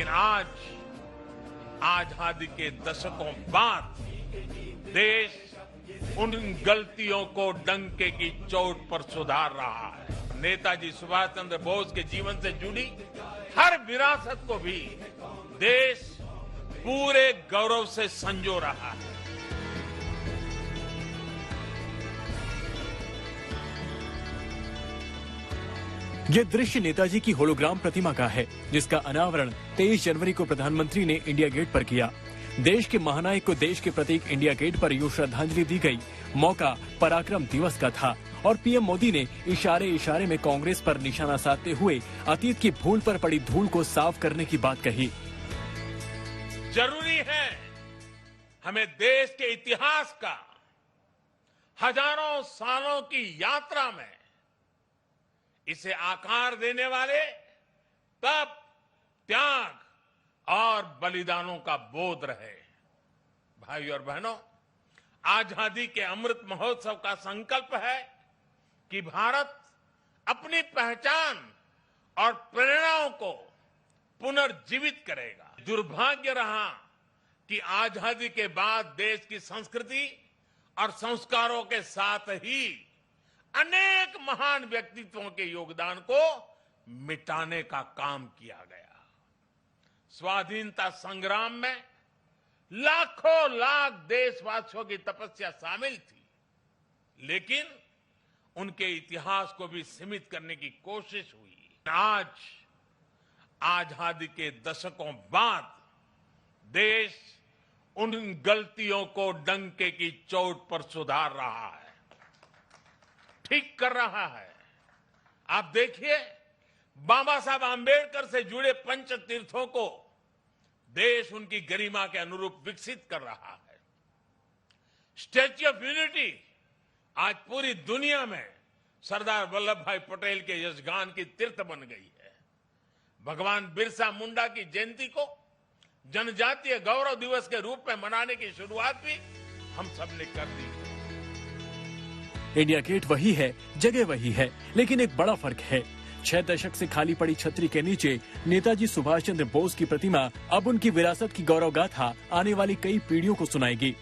लेकिन आज आजादी के दशकों बाद देश उन गलतियों को डंके की चोट पर सुधार रहा है। नेताजी सुभाष चंद्र बोस के जीवन से जुड़ी हर विरासत को भी देश पूरे गौरव से संजो रहा है। ये दृश्य नेताजी की होलोग्राम प्रतिमा का है, जिसका अनावरण 23 जनवरी को प्रधानमंत्री ने इंडिया गेट पर किया। देश के महानायक को देश के प्रतीक इंडिया गेट पर यूं श्रद्धांजलि दी गई। मौका पराक्रम दिवस का था और पीएम मोदी ने इशारे इशारे में कांग्रेस पर निशाना साधते हुए अतीत की भूल पर पड़ी धूल को साफ करने की बात कही। जरूरी है हमें देश के इतिहास का हजारों सालों की यात्रा में इसे आकार देने वाले तप, त्याग और बलिदानों का बोध रहे। भाई और बहनों, आजादी के अमृत महोत्सव का संकल्प है कि भारत अपनी पहचान और प्रेरणाओं को पुनर्जीवित करेगा। दुर्भाग्य रहा कि आजादी के बाद देश की संस्कृति और संस्कारों के साथ ही अनेक महान व्यक्तित्वों के योगदान को मिटाने का काम किया गया। स्वाधीनता संग्राम में लाखों लाख देशवासियों की तपस्या शामिल थी, लेकिन उनके इतिहास को भी सीमित करने की कोशिश हुई। आज आजादी के दशकों बाद देश उन गलतियों को डंके की चोट पर सुधार रहा है, ठीक कर रहा है। आप देखिए, बाबा साहब आंबेडकर से जुड़े पंच तीर्थों को देश उनकी गरिमा के अनुरूप विकसित कर रहा है। स्टैच्यू ऑफ यूनिटी आज पूरी दुनिया में सरदार वल्लभ भाई पटेल के यशगान की तीर्थ बन गई है। भगवान बिरसा मुंडा की जयंती को जनजातीय गौरव दिवस के रूप में मनाने की शुरुआत भी हम सबने कर दी है। इंडिया गेट वही है, जगह वही है, लेकिन एक बड़ा फर्क है। 6 दशक से खाली पड़ी छतरी के नीचे नेताजी सुभाष चंद्र बोस की प्रतिमा अब उनकी विरासत की गौरव गाथा आने वाली कई पीढ़ियों को सुनाएगी।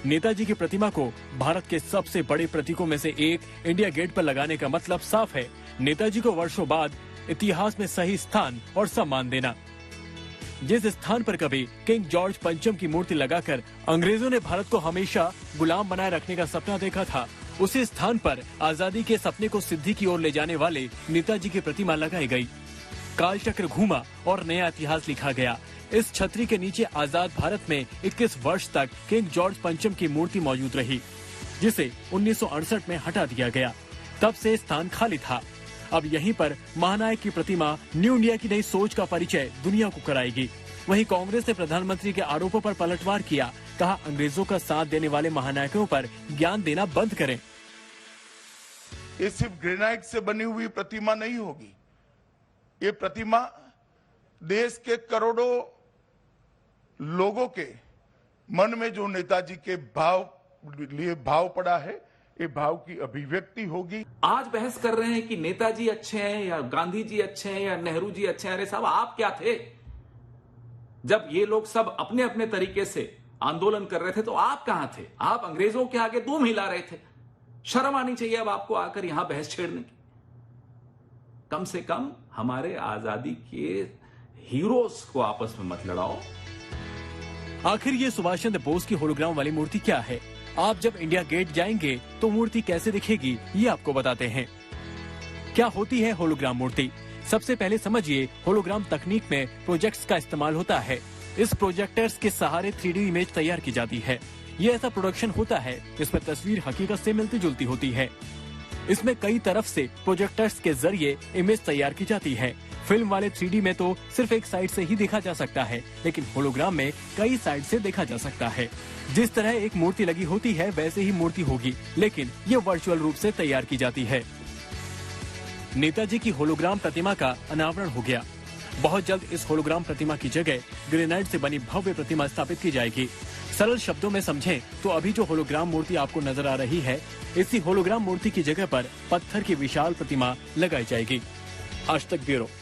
नेताजी की प्रतिमा को भारत के सबसे बड़े प्रतीकों में से एक इंडिया गेट पर लगाने का मतलब साफ है, नेताजी को वर्षों बाद इतिहास में सही स्थान और सम्मान देना। जिस स्थान पर कभी किंग जॉर्ज पंचम की मूर्ति लगाकर अंग्रेजों ने भारत को हमेशा गुलाम बनाए रखने का सपना देखा था, उसी स्थान पर आजादी के सपने को सिद्धि की ओर ले जाने वाले नेताजी की प्रतिमा लगाई गई। कालचक्र घूमा और नया इतिहास लिखा गया। इस छतरी के नीचे आजाद भारत में 21 वर्ष तक किंग जॉर्ज पंचम की मूर्ति मौजूद रही, जिसे 1968 में हटा दिया गया। तब से स्थान खाली था। अब यहीं पर महानायक की प्रतिमा न्यू इंडिया की नई सोच का परिचय दुनिया को कराएगी। वहीं कांग्रेस ने प्रधानमंत्री के आरोपों पर पलटवार किया, कहा अंग्रेजों का साथ देने वाले महानायकों पर ज्ञान देना बंद करें। ये सिर्फ ग्रेनाइट से बनी हुई प्रतिमा नहीं होगी। ये प्रतिमा देश के करोड़ों लोगों के मन में जो नेताजी के भाव पड़ा है, ये भाव की अभिव्यक्ति होगी। आज बहस कर रहे हैं कि नेताजी अच्छे हैं या गांधी जी अच्छे हैं या नेहरू जी अच्छे हैं। अरे साहब, आप क्या थे जब ये लोग सब अपने अपने तरीके से आंदोलन कर रहे थे? तो आप कहां थे? आप अंग्रेजों के आगे दूम हिला रहे थे। शर्म आनी चाहिए अब आपको आकर यहां बहस छेड़ने की। कम से कम हमारे आजादी के हीरोज को आपस में मत लड़ाओ। आखिर ये सुभाष चंद्र बोस की होलोग्राम वाली मूर्ति क्या है? आप जब इंडिया गेट जाएंगे तो मूर्ति कैसे दिखेगी, ये आपको बताते हैं। क्या होती है होलोग्राम मूर्ति? सबसे पहले समझिए, होलोग्राम तकनीक में प्रोजेक्ट्स का इस्तेमाल होता है। इस प्रोजेक्टर्स के सहारे 3D इमेज तैयार की जाती है। ये ऐसा प्रोडक्शन होता है जिसमें तस्वीर हकीकत से मिलती जुलती होती है। इसमें कई तरफ से प्रोजेक्टर्स के जरिए इमेज तैयार की जाती है। फिल्म वाले 3D में तो सिर्फ एक साइड से ही देखा जा सकता है, लेकिन होलोग्राम में कई साइड से देखा जा सकता है। जिस तरह एक मूर्ति लगी होती है वैसे ही मूर्ति होगी, लेकिन ये वर्चुअल रूप से तैयार की जाती है। नेताजी की होलोग्राम प्रतिमा का अनावरण हो गया। बहुत जल्द इस होलोग्राम प्रतिमा की जगह ग्रेनाइट से बनी भव्य प्रतिमा स्थापित की जाएगी। सरल शब्दों में समझें तो अभी जो होलोग्राम मूर्ति आपको नजर आ रही है, इसी होलोग्राम मूर्ति की जगह पर पत्थर की विशाल प्रतिमा लगाई जाएगी। आज तक ब्यूरो।